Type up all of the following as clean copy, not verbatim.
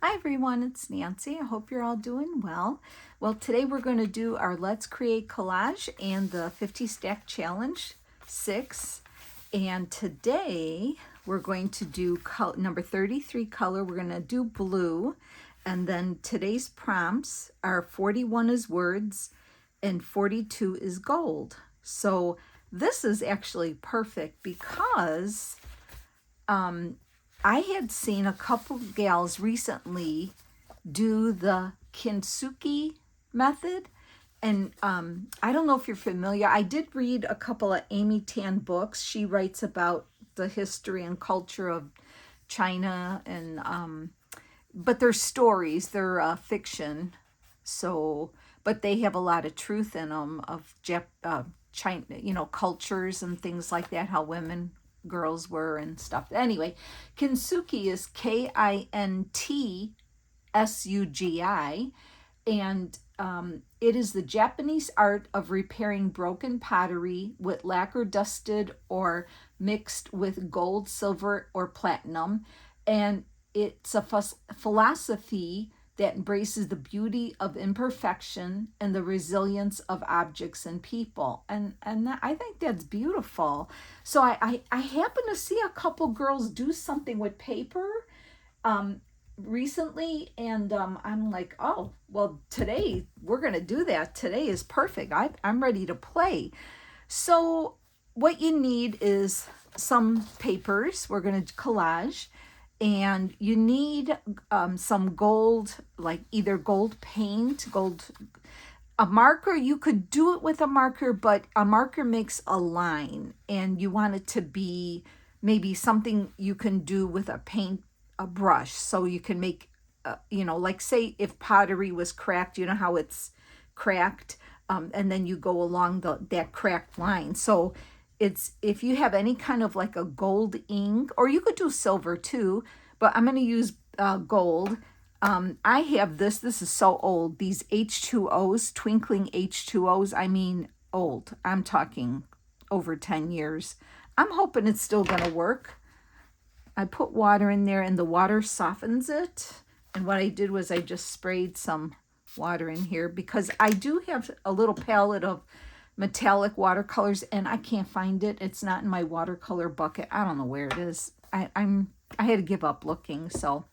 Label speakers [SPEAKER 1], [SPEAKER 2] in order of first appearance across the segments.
[SPEAKER 1] Hi everyone, it's Nancy. I hope you're all doing well. Well, today we're going to do our Let's Create Collage and the 50 Stack Challenge 6. And today we're going to do number 33 color. We're going to do blue. And then today's prompts are 41 is words and 42 is gold. So this is actually perfect because I had seen a couple gals recently do the Kintsugi method. And I don't know if you're familiar. I did read a couple of Amy Tan books. She writes about the history and culture of China, and but they're stories, they're fiction. So, but they have a lot of truth in them of China, cultures and things like that, how girls were and stuff. Anyway, Kintsugi is Kintsugi, and it is the Japanese art of repairing broken pottery with lacquer dusted or mixed with gold, silver, or platinum. And it's a philosophy that embraces the beauty of imperfection and the resilience of objects and people. And I think that's beautiful. So I happen to see a couple girls do something with paper recently, and I'm like, oh, well, today we're going to do that. Today is perfect. I'm ready to play. So what you need is some papers. We're going to collage. And you need some gold, like either gold paint, a marker. You could do it with a marker, but a marker makes a line, and you want it to be maybe something you can do with a brush. So you can make, like say if pottery was cracked, you know how it's cracked, and then you go along that cracked line. So it's, if you have any kind of like a gold ink, or you could do silver too, but I'm going to use gold. I have this is so old, these H2Os, twinkling H2Os. I mean old, I'm talking over 10 years. I'm hoping it's still going to work. I put water in there and the water softens it. And what I did was I just sprayed some water in here because I do have a little palette of metallic watercolors and I can't find it. It's not in my watercolor bucket. I don't know where it is. I had to give up looking. So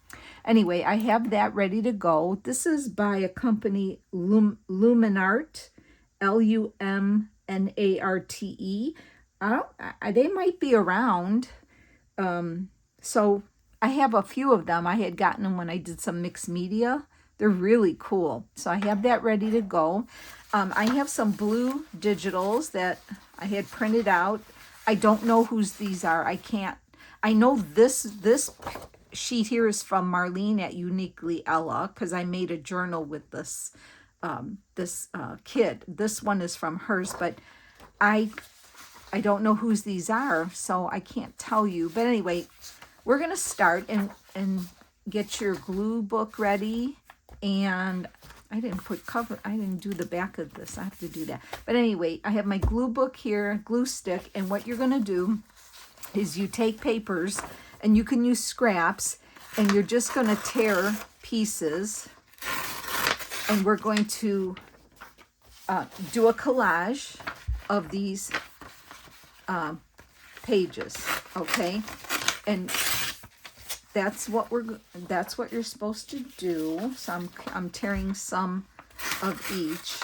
[SPEAKER 1] anyway, I have that ready to go. This is by a company, Luminarte, Luminarte. They might be around. So I have a few of them. I had gotten them when I did some mixed media. They're really cool. So I have that ready to go. I have some blue digitals that I had printed out. I don't know whose these are. I know this sheet here is from Marlene at Uniquely Ella, because I made a journal with this kit. This one is from hers, but I don't know whose these are, so I can't tell you. But anyway, we're gonna start and get your glue book ready. And I didn't do the back of this. I have to do that. But anyway, I have my glue book here, glue stick, and what you're gonna do is you take papers, and you can use scraps, and you're just gonna tear pieces, and we're going to do a collage of these pages, okay? And that's what you're supposed to do. So I'm tearing some of each.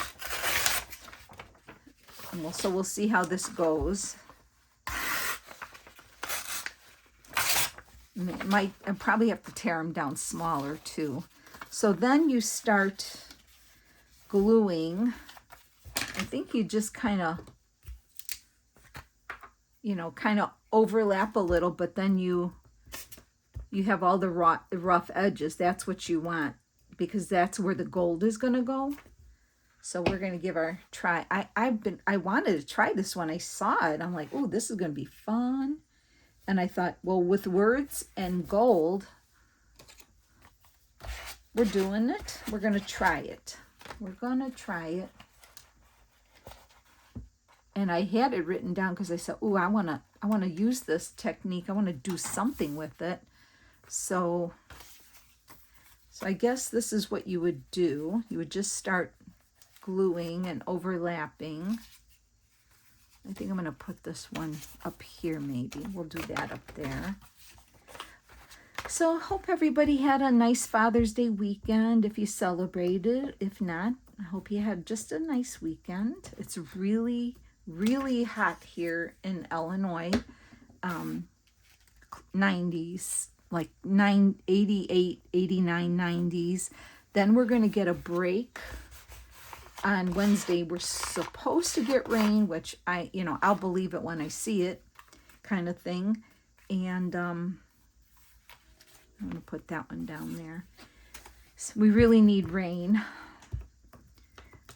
[SPEAKER 1] And we'll see how this goes. I probably have to tear them down smaller too. So then you start gluing. I think you just kind of overlap a little, but then you have all the rough edges. That's what you want, because that's where the gold is going to go. So we're going to give our try. I wanted to try this when I saw it. I'm like, oh, this is going to be fun. And I thought, well, with words and gold, we're doing it. We're going to try it. And I had it written down because I said, oh, I want to use this technique. I want to do something with it. So So I guess this is what you would do. You would just start gluing and overlapping. I think I'm going to put this one up here maybe. We'll do that up there. So I hope everybody had a nice Father's Day weekend if you celebrated. If not, I hope you had just a nice weekend. It's really, really hot here in Illinois. 90s, like 88, 89, 90s. Then we're going to get a break. On Wednesday, we're supposed to get rain, which I'll believe it when I see it, kind of thing. And I'm going to put that one down there. So we really need rain.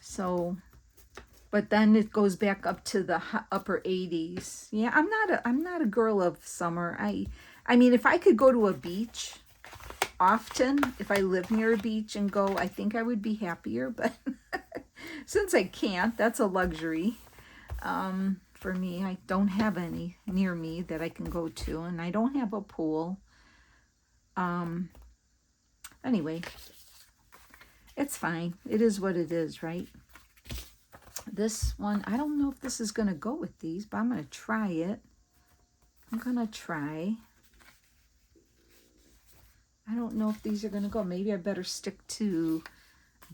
[SPEAKER 1] So, but then it goes back up to the upper 80s. Yeah, I'm not a girl of summer. I mean, if I could go to a beach often, if I live near a beach and go, I think I would be happier, but since I can't, that's a luxury for me. I don't have any near me that I can go to, and I don't have a pool. Anyway, it's fine. It is what it is, right? This one, I don't know if this is going to go with these, but I'm going to try it. I'm going to try. I don't know if these are going to go. Maybe I better stick to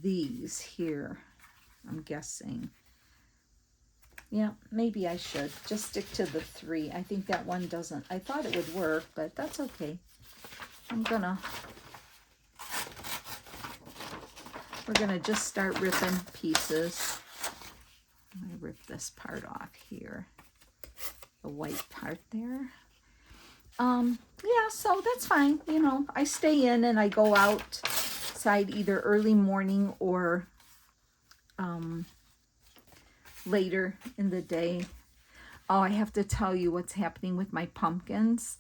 [SPEAKER 1] these here, I'm guessing. Yeah, maybe I should. Just stick to the 3. I think that one doesn't. I thought it would work, but that's okay. We're going to just start ripping pieces. I'm going to rip this part off here. The white part there. Yeah, so that's fine. You know, I stay in and I go outside either early morning or later in the day. Oh, I have to tell you what's happening with my pumpkins.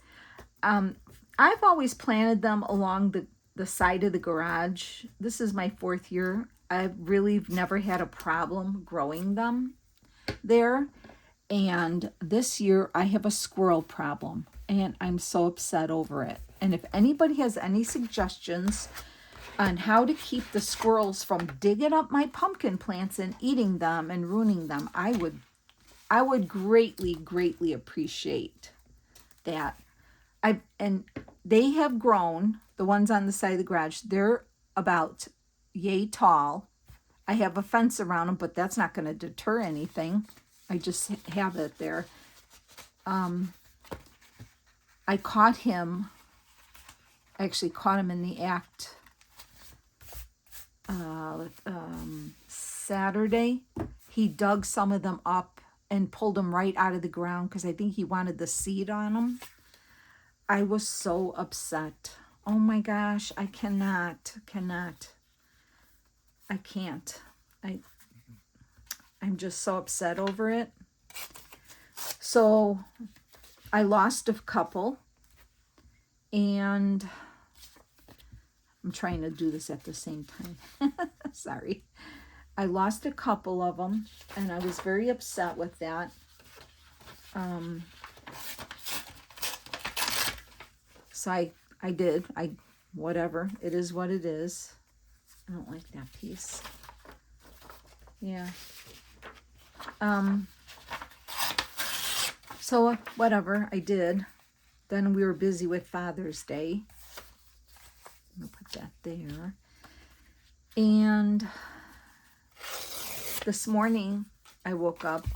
[SPEAKER 1] I've always planted them along the side of the garage. This is my 4th year. I've really never had a problem growing them there. And this year I have a squirrel problem, and I'm so upset over it. And if anybody has any suggestions on how to keep the squirrels from digging up my pumpkin plants and eating them and ruining them, I would greatly, greatly appreciate that. And they have grown, the ones on the side of the garage, they're about yay tall. I have a fence around them, but that's not going to deter anything. I just have it there. I actually caught him in the act Saturday. He dug some of them up and pulled them right out of the ground because I think he wanted the seed on them. I was so upset. Oh my gosh, I cannot. I can't. I'm just so upset over it. So I lost a couple, and I'm trying to do this at the same time. Sorry. I lost a couple of them, and I was very upset with that. So I did. Whatever. It is what it is. I don't like that piece. Yeah. So whatever, I did. Then we were busy with Father's Day. I'm gonna put that there. And this morning I woke up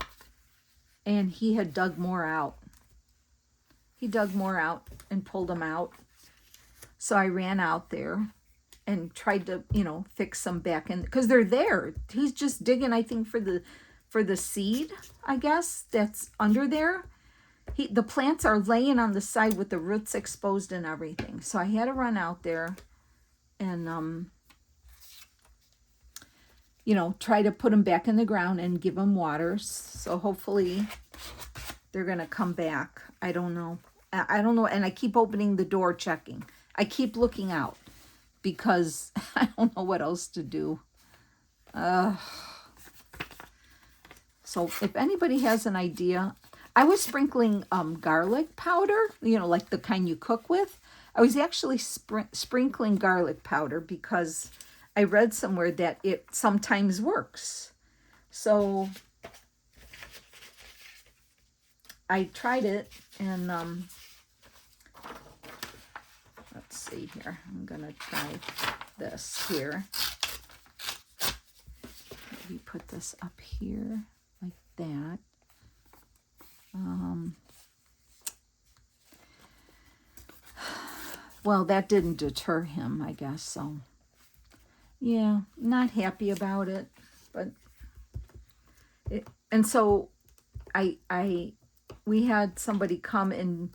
[SPEAKER 1] and he had dug more out. He dug more out and pulled them out. So I ran out there and tried to, fix them back in, because they're there. He's just digging, I think, for the seed, I guess, that's under there. The plants are laying on the side with the roots exposed and everything. So I had to run out there and, try to put them back in the ground and give them water. So hopefully they're going to come back. I don't know. And I keep opening the door, checking. I keep looking out because I don't know what else to do. So if anybody has an idea, I was sprinkling garlic powder, like the kind you cook with. I was actually sprinkling garlic powder because I read somewhere that it sometimes works. So I tried it, and let's see here. I'm gonna try this here. Maybe put this up here like that. Well, that didn't deter him, I guess. So yeah, not happy about it, but and so we had somebody come and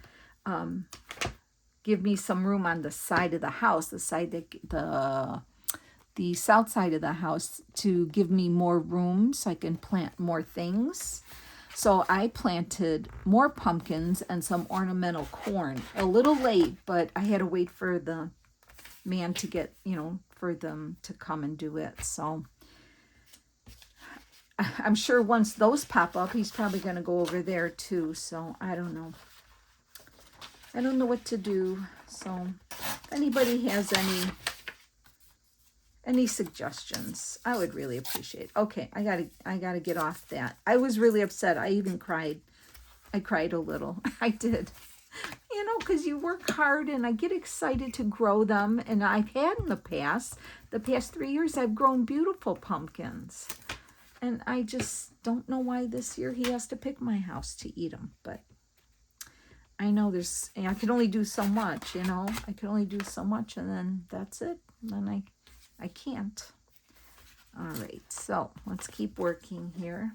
[SPEAKER 1] give me some room on the side of the house, the south side of the house, to give me more room so I can plant more things. So I planted more pumpkins and some ornamental corn. A little late, but I had to wait for the man to get, for them to come and do it. So I'm sure once those pop up, he's probably going to go over there too. So I don't know. I don't know what to do. So if anybody has any suggestions, I would really appreciate. Okay, I gotta get off that. I was really upset. I even cried. I cried a little. I did. Because you work hard, and I get excited to grow them. And I've had in the past 3 years, I've grown beautiful pumpkins. And I just don't know why this year he has to pick my house to eat them. But I know I can only do so much, I can only do so much, and then that's it. And then I can't. All right, so let's keep working here.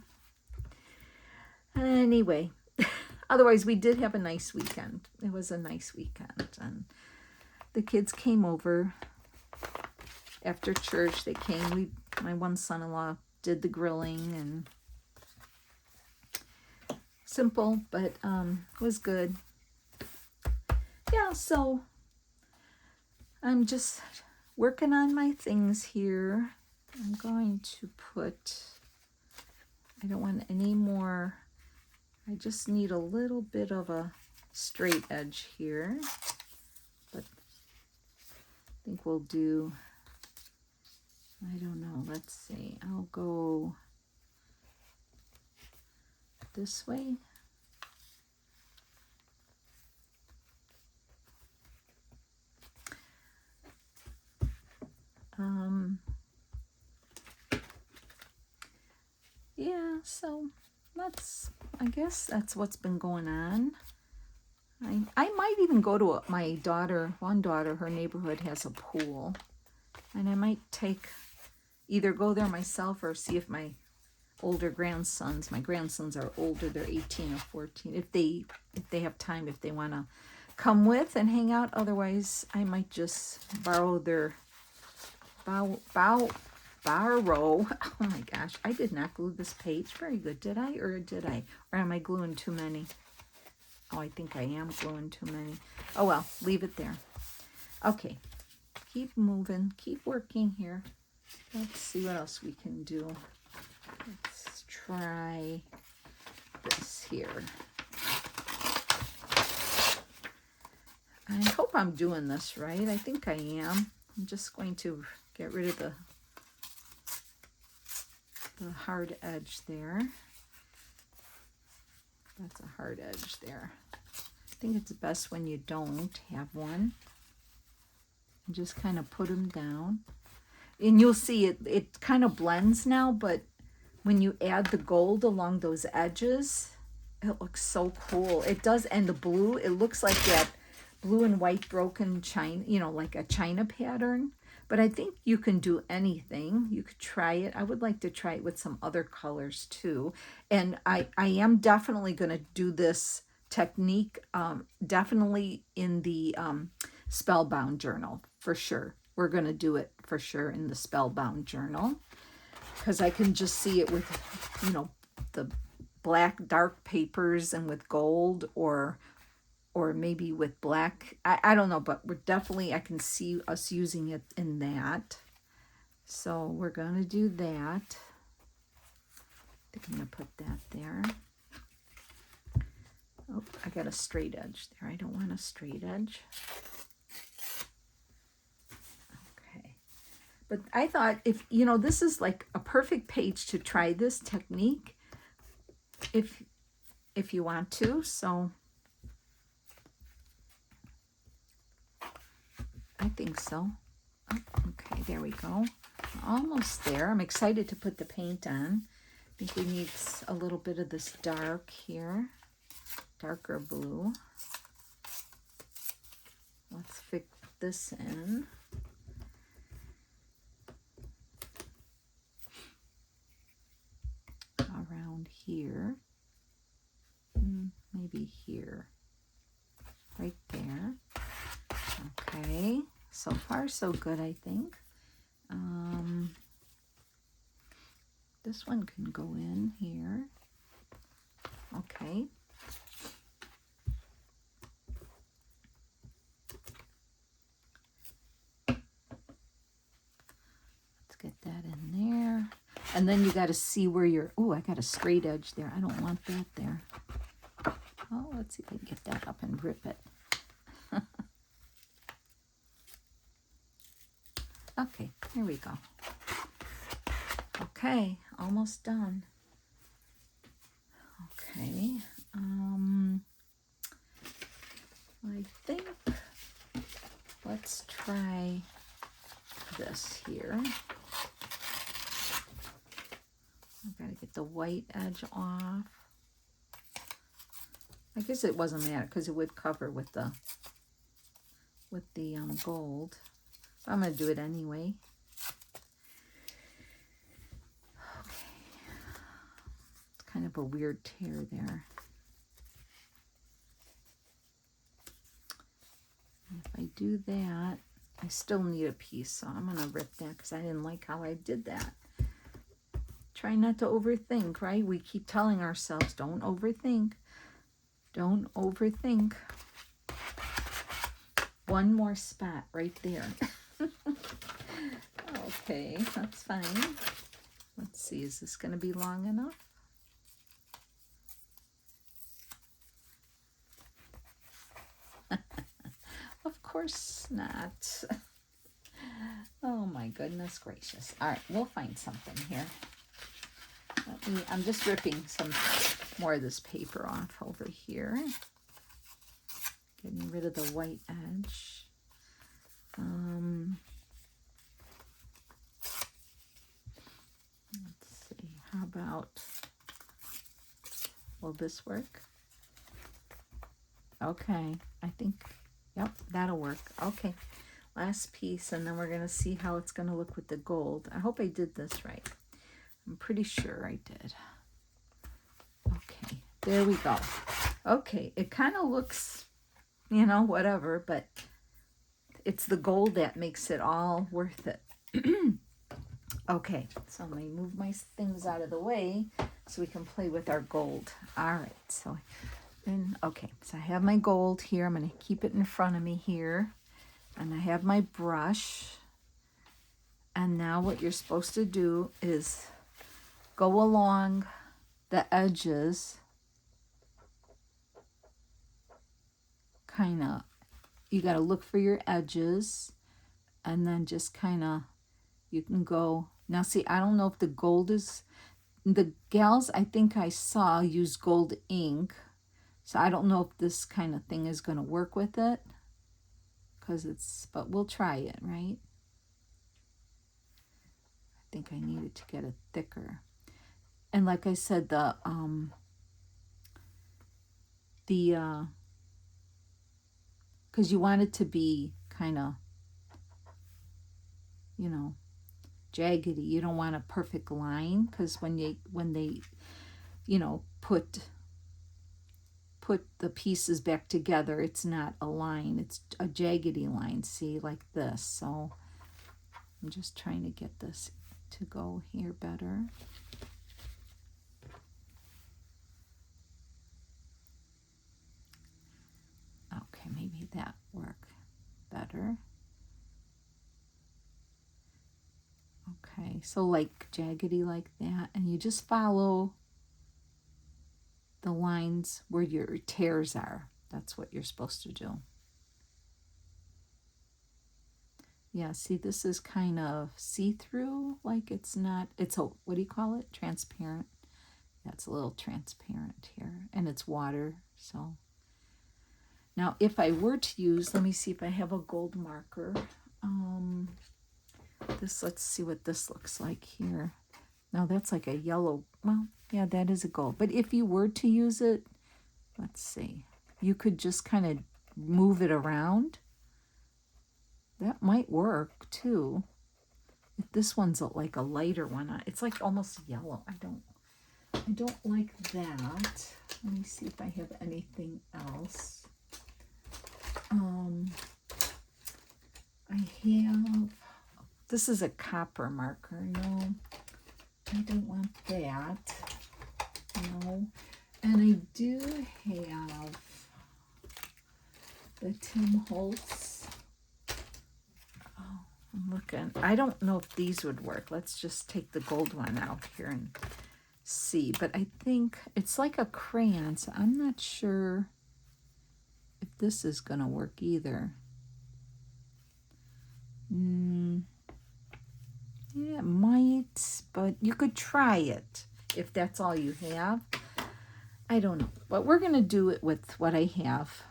[SPEAKER 1] Anyway, otherwise we did have a nice weekend. It was a nice weekend, and the kids came over after church. They came. My one son-in-law did the grilling, and simple, but was good. Yeah, so I'm just working on my things here. I'm going to I don't want any more. I just need a little bit of a straight edge here, but I think we'll do, I don't know, let's see. I'll go this way. Yeah, so I guess that's what's been going on. I might even go to one daughter, her neighborhood has a pool, and I might either go there myself or see if my grandsons are older, they're 18 or 14, if they have time, if they want to come with and hang out. Otherwise, I might just borrow their borrow. Oh my gosh, I did not glue this page very good, did I? Or am I gluing too many? Oh, I think I am gluing too many. Oh well, leave it there. Okay, keep moving, keep working here. Let's see what else we can do. Let's try this here. I hope I'm doing this right. I think I am. I'm just going to get rid of the hard edge there. That's a hard edge there. I think it's best when you don't have one. And just kind of put them down. And you'll see it kind of blends now, but when you add the gold along those edges, it looks so cool. It does, and the blue, it looks like that blue and white broken china, like a china pattern. But I think you can do anything. You could try it. I would like to try it with some other colors too. And I am definitely going to do this technique definitely in the Spellbound journal, for sure. We're going to do it for sure in the Spellbound journal, because I can just see it with, the black dark papers and with gold, or maybe with black. I don't know, but I can see us using it in that. So we're going to do that. I think I'm going to put that there. Oh, I got a straight edge there. I don't want a straight edge. But I thought, if you know, this is like a perfect page to try this technique if you want to. So I think so. Oh, okay, there we go. Almost there. I'm excited to put the paint on. I think we need a little bit of this dark here, darker blue. Let's fit this in. Around here. Maybe here. Right there. Okay. So far, so good, I think. This one can go in here. Okay. Let's get that in there. And then you got to see where you're, oh, I got a straight edge there. I don't want that there. Oh, let's see if I can get that up and rip it. Okay, here we go. Okay, almost done. Okay, I think let's try this here. I've got to get the white edge off. I guess it wasn't matter because it would cover with the gold. I'm going to do it anyway. Okay. It's kind of a weird tear there. And if I do that, I still need a piece, so I'm going to rip that because I didn't like how I did that. Try not to overthink, right? We keep telling ourselves, don't overthink. Don't overthink. One more spot right there. Okay, that's fine. Let's see, is this going to be long enough? Of course not. Oh my goodness gracious. All right, we'll find something here. I'm just ripping some more of this paper off over here. Getting rid of the white edge. Let's see, how about, will this work? Okay, I think, yep, that'll work. Okay, last piece, and then we're going to see how it's going to look with the gold. I hope I did this right. I'm pretty sure I did. Okay, there we go. Okay, it kind of looks, you know, whatever, but it's the gold that makes it all worth it. Okay, so I'm going to move my things out of the way so we can play with our gold. All right, so then, okay, so I have my gold here. I'm going to keep it in front of me here. And I have my brush. And now what you're supposed to do is go along the edges, kind of, you got to look for your edges, and then just kind of, you can go, now see, I don't know if the gold is, the gals I think I saw use gold ink, so I don't know if this kind of thing is going to work with it, because it's, but we'll try it, right? I think I needed to get it thicker. And like I said, because you want it to be kind of, you know, jaggedy. You don't want a perfect line, because when they, you know, put the pieces back together, it's not a line, it's a jaggedy line, see, like this. So I'm just trying to get this to go here better. Okay, maybe that work better. Okay, so like jaggedy like that, and you just follow the lines where your tears are. That's what you're supposed to do. Yeah, see, this is kind of see-through, like it's not, it's a, what do you call it? Transparent. Yeah, it's a little transparent here, and it's water, so. Now, if I were to use, let me see if I have a gold marker. This, let's see what this looks like here. Now, that's like a yellow, well, yeah, that is a gold. But if you were to use it, let's see, you could just kind of move it around. That might work, too. If this one's like a lighter one, it's like almost yellow. I don't like that. Let me see if I have anything else. I have, this is a copper marker. No, I don't want that. No. And I do have the Tim Holtz. Oh, I'm looking. I don't know if these would work. Let's just take the gold one out here and see. But I think it's like a crayon, so I'm not sure if this is going to work either. Yeah, it might, but you could try it if that's all you have. I don't know, but we're going to do it with what I have.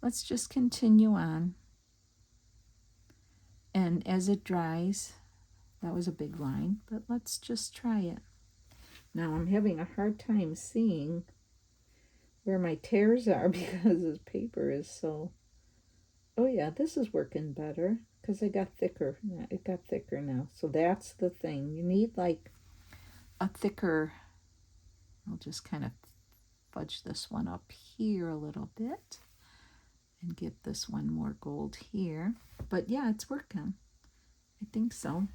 [SPEAKER 1] Let's just continue on. And as it dries, that was a big line, but let's just try it. Now I'm having a hard time seeing where my tears are because this paper is so... Oh yeah, this is working better because I got thicker. Yeah, it got thicker now. So that's the thing. You need like a thicker... I'll just kind of fudge this one up here a little bit and get this one more gold here. But yeah, it's working. I think so.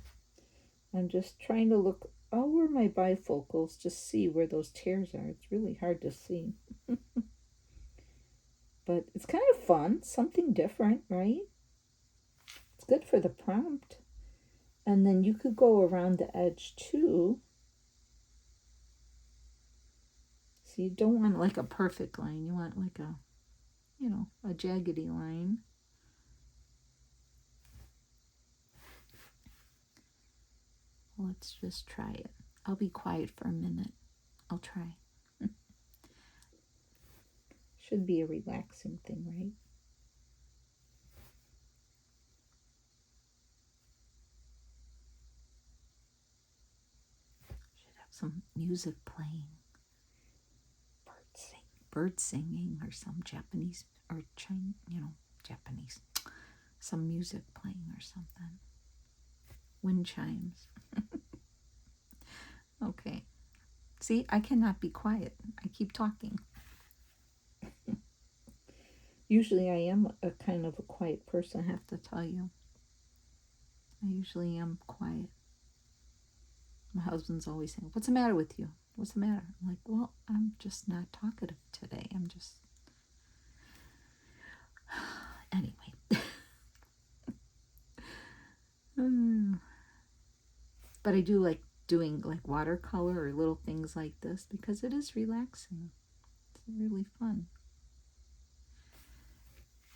[SPEAKER 1] I'm just trying to look over my bifocals to see where those tears are. It's really hard to see. But it's kind of fun, something different, right? It's good for the prompt. And then you could go around the edge too. So you don't want like a perfect line. You want like a, you know, a jaggedy line. Let's just try it. I'll be quiet for a minute. I'll try. Should be a relaxing thing, right? Should have some music playing. Bird singing or some Japanese or Chinese, you know, Japanese. Some music playing or something. Wind chimes. Okay. See, I cannot be quiet. I keep talking. Usually I am a kind of a quiet person, I have to tell you. I usually am quiet. My husband's always saying, "What's the matter with you? What's the matter?" I'm like, well, I'm just not talkative today. I'm just... Anyway. But I do like doing like watercolor or little things like this because it is relaxing. It's really fun.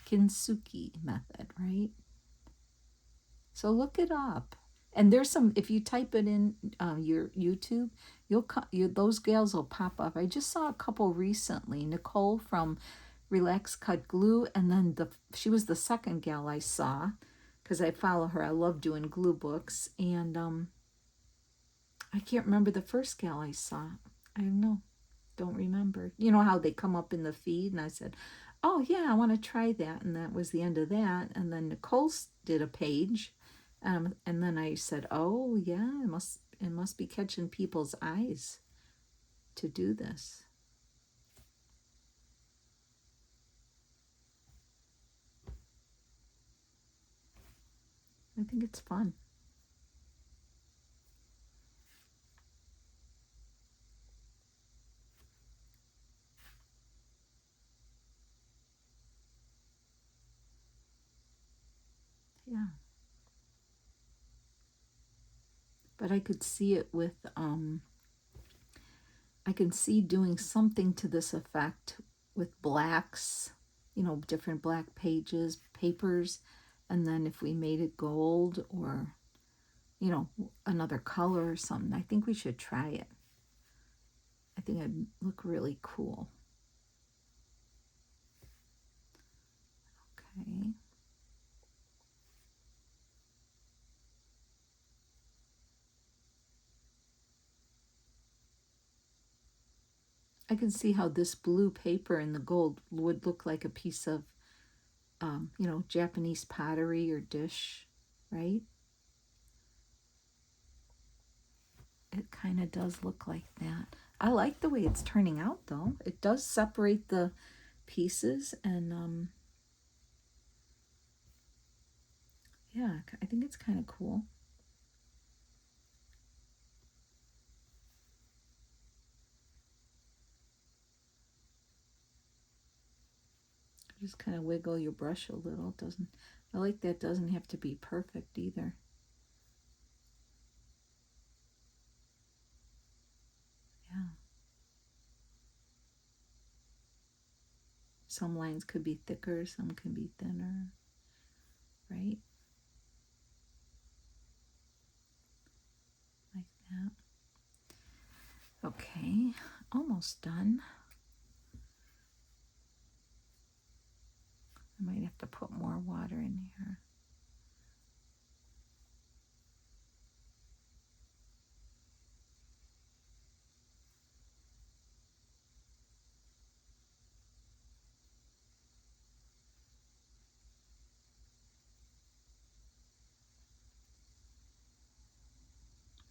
[SPEAKER 1] Kintsugi method, right? So look it up. And there's some, if you type it in your YouTube, those gals will pop up. I just saw a couple recently. Nicole from Relax Cut Glue, and then she was the second gal I saw because I follow her. I love doing glue books, and I can't remember the first gal I saw. I don't remember. You know how they come up in the feed, and I said, oh yeah, I want to try that, and that was the end of that. And then Nicole did a page, and then I said, oh yeah, it must be catching people's eyes to do this. I think it's fun. Yeah. But I could see it with, I can see doing something to this effect with blacks, you know, different black papers, And then if we made it gold or, you know, another color or something, I think we should try it. I think it'd look really cool. Okay. I can see how this blue paper and the gold would look like a piece of, you know, Japanese pottery or dish, right? It kind of does look like that. I like the way it's turning out, though. It does separate the pieces, and yeah, I think it's kind of cool. Just kind of wiggle your brush a little. Doesn't, I like that doesn't have to be perfect either. Yeah. Some lines could be thicker, some can be thinner, right? Like that. Okay, almost done. I might have to put more water in here.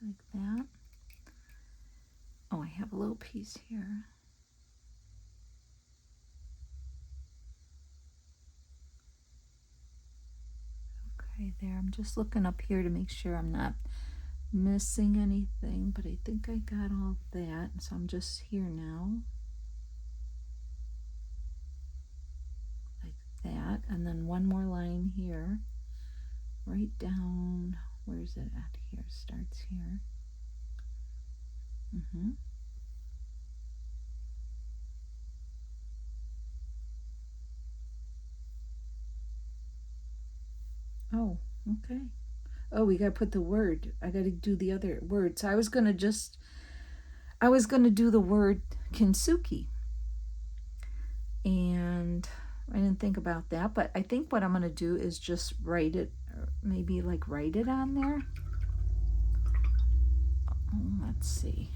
[SPEAKER 1] Like that. Oh, I have a little piece here. Okay, there. I'm just looking up here to make sure I'm not missing anything, but I think I got all that. So I'm just here now. Like that. And then one more line here. Right down. Where's it at here? Starts here. Oh, okay. Oh, we gotta put the word. I gotta do the other word. So I was gonna do the word Kintsugi. And I didn't think about that, but I think what I'm gonna do is just write it, or maybe like write it on there. Oh, let's see.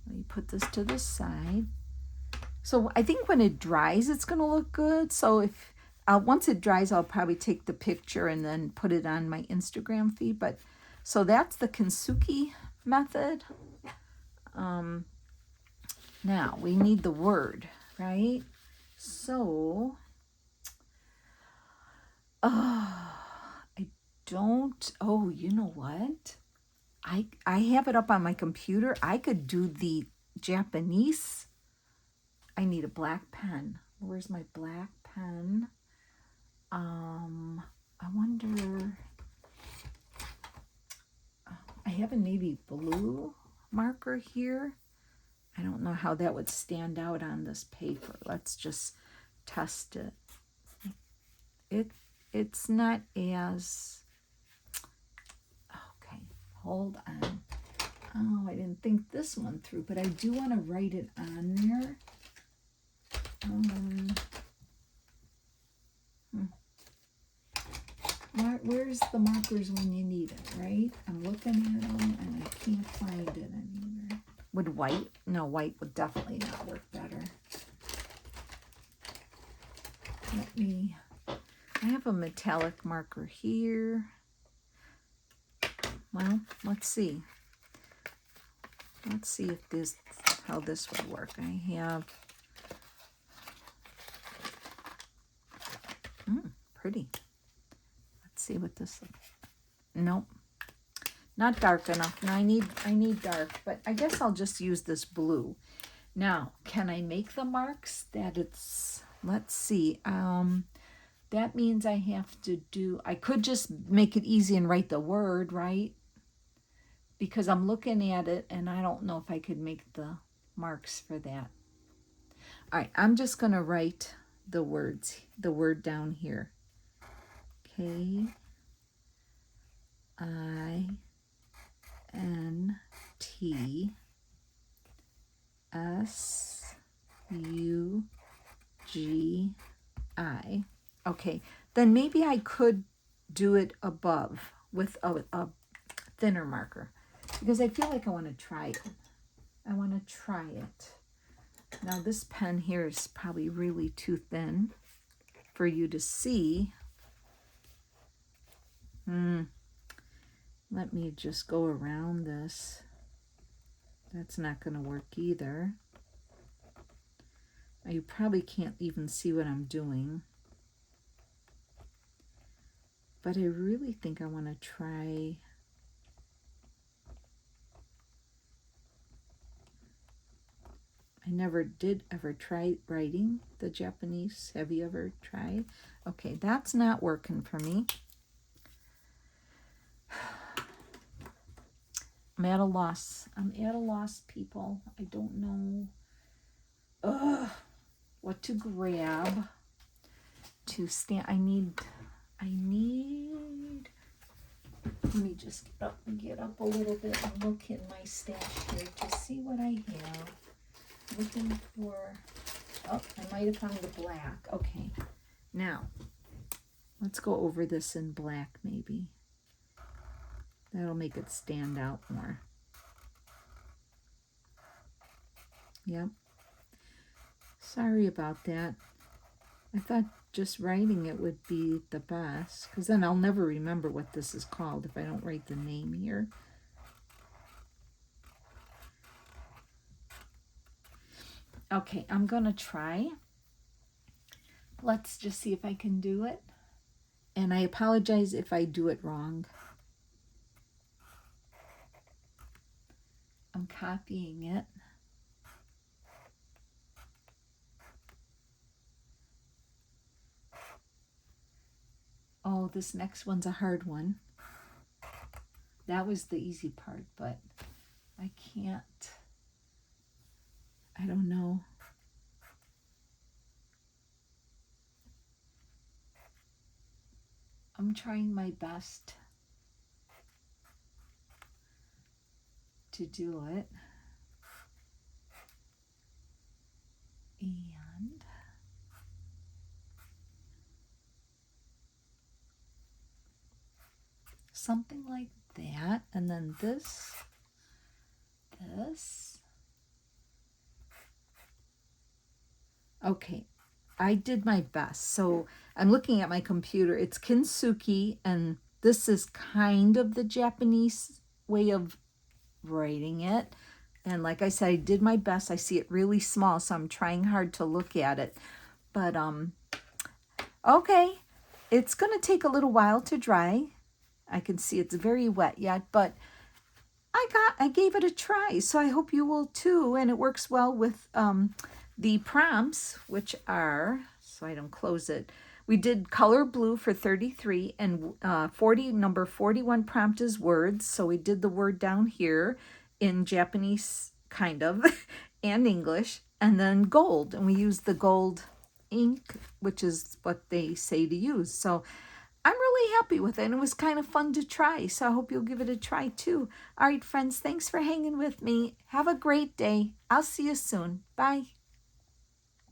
[SPEAKER 1] Let me put this to the side. So I think when it dries, it's gonna look good. So if once it dries, I'll probably take the picture and then put it on my Instagram feed. But so that's the Kintsugi method. Now we need the word, right? So, I don't. Oh, you know what? I have it up on my computer. I could do the Japanese. I need a black pen. Where's my black pen? I wonder. I have a navy blue marker here. I don't know how that would stand out on this paper. Let's just test it. It's not as. Okay, hold on. Oh, I didn't think this one through, but I do want to write it on there. Where's the markers when you need it, right? I'm looking at them and I can't find it anywhere. Would white? No, white would definitely not work better. I have a metallic marker here. Well, let's see. Let's see if how this would work. I have, pretty. Let's see what this looks like. Nope. Not dark enough. Now I need dark, but I guess I'll just use this blue. Now, can I make the marks that it's, let's see. That means I have to do, I could just make it easy and write the word, right? Because I'm looking at it and I don't know if I could make the marks for that. All right, I'm just going to write the word down here. Kintsugi. Okay, then maybe I could do it above with a thinner marker because I feel like I want to try it. I want to try it. Now this pen here is probably really too thin for you to see. Let me just go around this. That's not going to work either. You probably can't even see what I'm doing. But I really think I want to try. I never did ever try writing the Japanese. Have you ever tried? Okay, that's not working for me. I'm at a loss. I'm at a loss, people. I don't know what to grab to stand. I need, let me just get up a little bit and look in my stash here to see what I have. Looking for, oh, I might have found the black. Okay, now let's go over this in black maybe. That'll make it stand out more. Yep. Sorry about that. I thought just writing it would be the best, because then I'll never remember what this is called if I don't write the name here. Okay, I'm going to try. Let's just see if I can do it. And I apologize if I do it wrong. I'm copying it. Oh, this next one's a hard one. That was the easy part, but I can't. I don't know. I'm trying my best to do it. And something like that. And then this. Okay, I did my best. So I'm looking at my computer. It's Kintsugi, and this is kind of the Japanese way of writing it. And like I said, I did my best. I see it really small, so I'm trying hard to look at it. But, okay, it's going to take a little while to dry. I can see it's very wet yet, but I gave it a try, so I hope you will too. And it works well with the prompts, which are, so I don't close it. We did color blue for 33, and number 41 prompt is words. So we did the word down here in Japanese, kind of, and English, and then gold. And we used the gold ink, which is what they say to use. So I'm really happy with it, and it was kind of fun to try. So I hope you'll give it a try too. All right, friends, thanks for hanging with me. Have a great day. I'll see you soon. Bye.